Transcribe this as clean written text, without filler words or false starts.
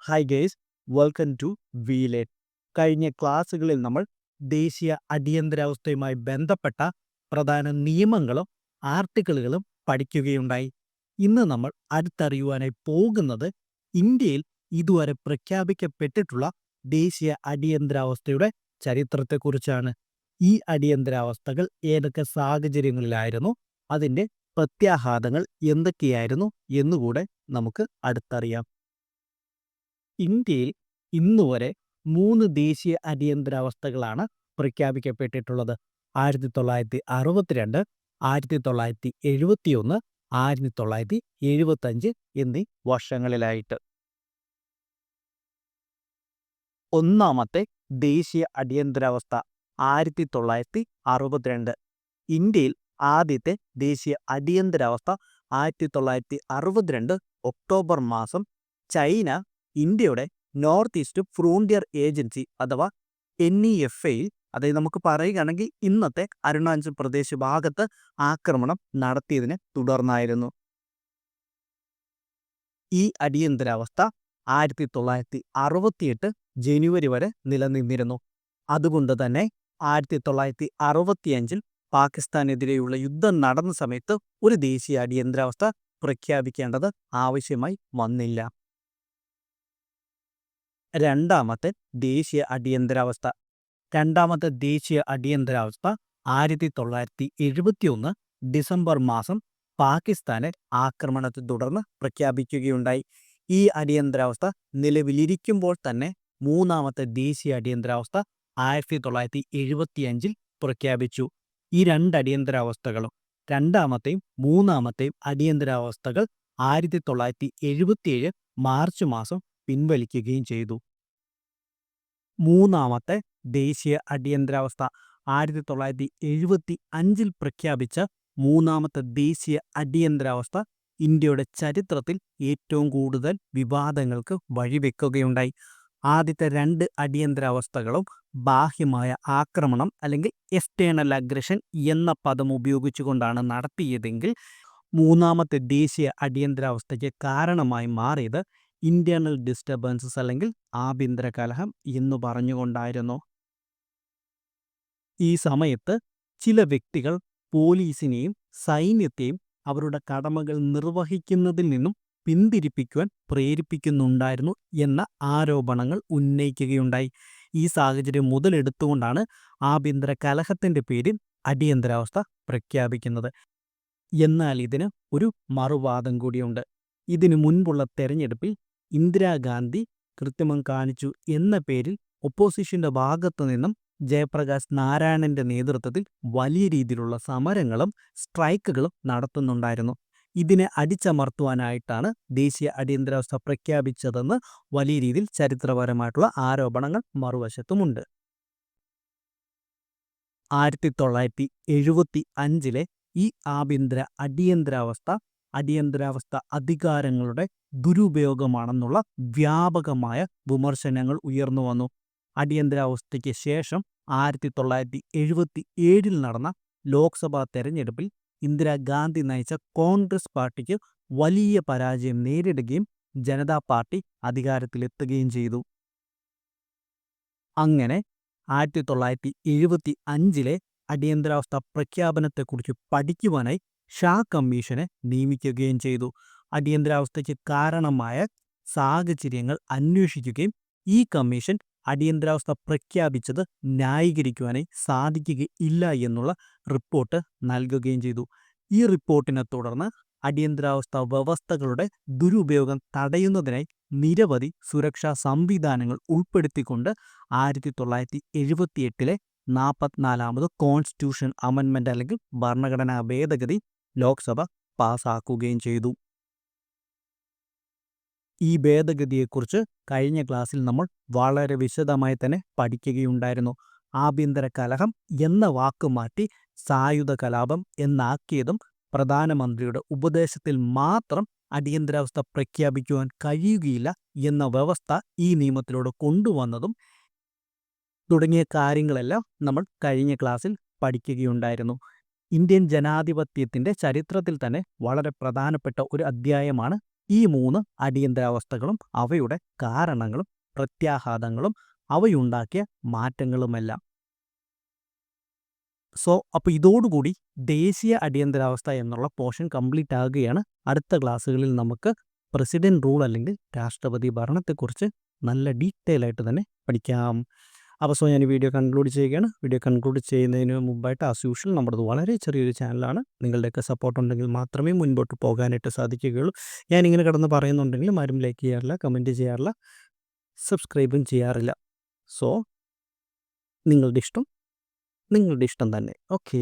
Hi guys, welcome to വീലേറ്റ്. കഴിഞ്ഞ ക്ലാസ്സുകളിൽ നമ്മൾ ദേശീയ അടിയന്തരാവസ്ഥയുമായി ബന്ധപ്പെട്ട പ്രധാന നിയമങ്ങളും ആർട്ടിക്കിളുകളും പഠിക്കുകയുണ്ടായി. ഇന്ന് നമ്മൾ അടുത്തറിയുവാനായി പോകുന്നത് ഇന്ത്യയിൽ ഇതുവരെ പ്രഖ്യാപിക്കപ്പെട്ടിട്ടുള്ള ദേശീയ അടിയന്തരാവസ്ഥയുടെ ചരിത്രത്തെക്കുറിച്ചാണ്. ഈ അടിയന്തരാവസ്ഥകൾ ഏതൊക്കെ സാഹചര്യങ്ങളിലായിരുന്നു, അതിൻ്റെ പ്രത്യാഘാതങ്ങൾ എന്തൊക്കെയായിരുന്നു എന്നുകൂടെ നമുക്ക് അടുത്തറിയാം. ഇന്ത്യയിൽ ഇന്നുവരെ 3 ദേശീയ അടിയന്തരാവസ്ഥകളാണ് പ്രഖ്യാപിക്കപ്പെട്ടിട്ടുള്ളത്. 1962, 1971, 1975 എന്നീ വർഷങ്ങളിലായിട്ട്. ഒന്നാമത്തെ ദേശീയ അടിയന്തരാവസ്ഥ 1962. ഇന്ത്യയിൽ ആദ്യത്തെ ദേശീയ അടിയന്തരാവസ്ഥ 1962 ഒക്ടോബർ മാസം ചൈന ഇന്ത്യയുടെ നോർത്ത് ഈസ്റ്റ് ഫ്രോണ്ടിയർ ഏജൻസി അഥവാ NEFA-യിൽ, അതായത് നമുക്ക് പറയുകയാണെങ്കിൽ ഇന്നത്തെ അരുണാചൽ പ്രദേശ് ഭാഗത്ത് ആക്രമണം നടത്തിയതിനെ തുടർന്നായിരുന്നു. ഈ അടിയന്തരാവസ്ഥ 1968 ജനുവരി വരെ നിലനിന്നിരുന്നു. അതുകൊണ്ട് തന്നെ 1965 പാകിസ്ഥാനെതിരെയുള്ള യുദ്ധം നടന്ന സമയത്ത് ഒരു ദേശീയ അടിയന്തരാവസ്ഥ പ്രഖ്യാപിക്കേണ്ടത് ആവശ്യമായി വന്നില്ല. രണ്ടാമത്തെ ദേശീയ അടിയന്തരാവസ്ഥ 1971 ഡിസംബർ മാസം പാകിസ്ഥാനെ ആക്രമണത്തെ തുടർന്ന് പ്രഖ്യാപിക്കുകയുണ്ടായി. ഈ അടിയന്തരാവസ്ഥ നിലവിലിരിക്കുമ്പോൾ തന്നെ മൂന്നാമത്തെ ദേശീയ അടിയന്തരാവസ്ഥ 1975 പ്രഖ്യാപിച്ചു. ഈ രണ്ട് അടിയന്തരാവസ്ഥകളും, രണ്ടാമത്തെയും മൂന്നാമത്തെയും അടിയന്തരാവസ്ഥകൾ 1977 മാർച്ച് മാസം പിൻവലിക്കുകയും ചെയ്തു. മൂന്നാമത്തെ ദേശീയ അടിയന്തരാവസ്ഥ 1975 പ്രഖ്യാപിച്ച മൂന്നാമത്തെ ദേശീയ അടിയന്തരാവസ്ഥ ഇന്ത്യയുടെ ചരിത്രത്തിൽ ഏറ്റവും കൂടുതൽ വിവാദങ്ങൾക്ക് വഴിവെക്കുകയുണ്ടായി. ആദ്യത്തെ രണ്ട് അടിയന്തരാവസ്ഥകളും ബാഹ്യമായ ആക്രമണം അല്ലെങ്കിൽ എക്സ്റ്റേണൽ അഗ്രഷൻ എന്ന പദം ഉപയോഗിച്ചുകൊണ്ടാണ് നടത്തിയതെങ്കിൽ മൂന്നാമത്തെ ദേശീയ അടിയന്തരാവസ്ഥയ്ക്ക് കാരണമായി മാറിയത് ഇന്റേണൽ ഡിസ്റ്റർബൻസസ് അല്ലെങ്കിൽ ആഭ്യന്തര കലഹം എന്നു പറഞ്ഞുകൊണ്ടായിരുന്നു. ഈ സമയത്ത് ചില വ്യക്തികൾ പോലീസിനെയും സൈന്യത്തെയും അവരുടെ കടമകൾ നിർവഹിക്കുന്നതിൽ നിന്നും പിന്തിരിപ്പിക്കുവാൻ പ്രേരിപ്പിക്കുന്നുണ്ടായിരുന്നു എന്ന ആരോപണങ്ങൾ ഉന്നയിക്കുകയുണ്ടായി. ഈ സാഹചര്യം മുതലെടുത്തുകൊണ്ടാണ് ആഭ്യന്തര കലഹത്തിൻ്റെ പേരിൽ അടിയന്തരാവസ്ഥ പ്രഖ്യാപിക്കുന്നത്. എന്നാൽ ഇതിന് ഒരു മറുവാദം കൂടിയുണ്ട്. ഇതിനു മുൻപുള്ള തെരഞ്ഞെടുപ്പിൽ ഇന്ദിരാഗാന്ധി കൃത്രിമം കാണിച്ചു എന്ന പേരിൽ ഒപ്പോസിഷന്റെ ഭാഗത്തു നിന്നും ജയപ്രകാശ് നാരായണന്റെ നേതൃത്വത്തിൽ വലിയ രീതിയിലുള്ള സമരങ്ങളും സ്ട്രൈക്കുകളും നടത്തുന്നുണ്ടായിരുന്നു. ഇതിനെ അടിച്ചമർത്തുവാനായിട്ടാണ് ദേശീയ അടിയന്തരാവസ്ഥ പ്രഖ്യാപിച്ചതെന്ന് വലിയ രീതിയിൽ ചരിത്രപരമായിട്ടുള്ള ആരോപണങ്ങൾ മറുവശത്തുമുണ്ട്. 1975 ഈ ആഭ്യന്തര അടിയന്തരാവസ്ഥ അധികാരങ്ങളുടെ ദുരുപയോഗമാണെന്നുള്ള വ്യാപകമായ വിമർശനങ്ങൾ ഉയർന്നു വന്നു. അടിയന്തരാവസ്ഥയ്ക്ക് ശേഷം 1977 നടന്ന ലോക്സഭാ തെരഞ്ഞെടുപ്പിൽ ഇന്ദിരാഗാന്ധി നയിച്ച കോൺഗ്രസ് പാർട്ടിക്ക് വലിയ പരാജയം നേരിടുകയും ജനതാ പാർട്ടി അധികാരത്തിലെത്തുകയും ചെയ്തു. അങ്ങനെ 1975 അടിയന്തരാവസ്ഥ പ്രഖ്യാപനത്തെക്കുറിച്ച് പഠിക്കുവാനായി ഷാ കമ്മീഷനെ നിയമിക്കുകയും ചെയ്തു. അടിയന്തരാവസ്ഥയ്ക്ക് കാരണമായ സാഹചര്യങ്ങൾ അന്വേഷിക്കുകയും ഈ കമ്മീഷൻ അടിയന്തരാവസ്ഥ പ്രഖ്യാപിച്ചത് ന്യായീകരിക്കുവാനായി സാധിക്കുകയില്ല എന്നുള്ള റിപ്പോർട്ട് നൽകുകയും ചെയ്തു. ഈ റിപ്പോർട്ടിനെ തുടർന്ന് അടിയന്തരാവസ്ഥ വ്യവസ്ഥകളുടെ ദുരുപയോഗം തടയുന്നതിനായി നിരവധി സുരക്ഷാ സംവിധാനങ്ങൾ ഉൾപ്പെടുത്തിക്കൊണ്ട് 1978 44ാമത് കോൺസ്റ്റിറ്റ്യൂഷൻ അമെൻമെന്റ് അല്ലെങ്കിൽ ഭരണഘടനാ ഭേദഗതി ലോക്സഭ പാസാക്കുകയും ചെയ്തു. ഈ ഭേദഗതിയെക്കുറിച്ച് കഴിഞ്ഞ ക്ലാസ്സിൽ നമ്മൾ വളരെ വിശദമായി തന്നെ പഠിക്കുകയുണ്ടായിരുന്നു. ആഭ്യന്തര കലഹം എന്ന വാക്ക് മാറ്റി സായുധ കലാപം എന്നാക്കിയതും പ്രധാനമന്ത്രിയുടെ ഉപദേശത്തിൽ മാത്രം അടിയന്തരാവസ്ഥ പ്രഖ്യാപിക്കുവാൻ കഴിയുകയില്ല എന്ന വ്യവസ്ഥ ഈ നിയമത്തിലൂടെ കൊണ്ടുവന്നതും തുടങ്ങിയ കാര്യങ്ങളെല്ലാം നമ്മൾ കഴിഞ്ഞ ക്ലാസ്സിൽ പഠിക്കുകയുണ്ടായിരുന്നു. ഇന്ത്യൻ ജനാധിപത്യത്തിൻ്റെ ചരിത്രത്തിൽ തന്നെ വളരെ പ്രധാനപ്പെട്ട ഒരു അധ്യായമാണ് ഈ 3 അടിയന്തരാവസ്ഥകളും അവയുടെ കാരണങ്ങളും പ്രത്യാഘാതങ്ങളും അവയുണ്ടാക്കിയ മാറ്റങ്ങളുമെല്ലാം. അപ്പോൾ ഇതോടുകൂടി ദേശീയ അടിയന്തരാവസ്ഥ എന്നുള്ള പോർഷൻ കംപ്ലീറ്റ് ആകുകയാണ്. അടുത്ത ക്ലാസ്സുകളിൽ നമുക്ക് പ്രസിഡന്റ് റൂൾ അല്ലെങ്കിൽ രാഷ്ട്രപതി ഭരണത്തെക്കുറിച്ച് നല്ല ഡീറ്റെയിൽ ആയിട്ട് തന്നെ പഠിക്കാം. അപ്പോൾ ഞാൻ ഈ വീഡിയോ കൺക്ലൂഡ് ചെയ്യുകയാണ്. വീഡിയോ കൺക്ലൂഡ് ചെയ്യുന്നതിന് മുമ്പായിട്ട് ആസ് യൂഷ്വൽ നമ്മുടേത് വളരെ ചെറിയൊരു ചാനലാണ്. നിങ്ങളുടെയൊക്കെ സപ്പോർട്ട് ഉണ്ടെങ്കിൽ മാത്രമേ മുൻപോട്ട് പോകാനായിട്ട് സാധിക്കുകയുള്ളൂ. ഞാനിങ്ങനെ കിടന്ന് പറയുന്നുണ്ടെങ്കിലും ആരും ലൈക്ക് ചെയ്യാറില്ല, കമൻറ്റ് ചെയ്യാറില്ല, സബ്സ്ക്രൈബും ചെയ്യാറില്ല. സോ നിങ്ങളുടെ ഇഷ്ടം തന്നെ. ഓക്കേ.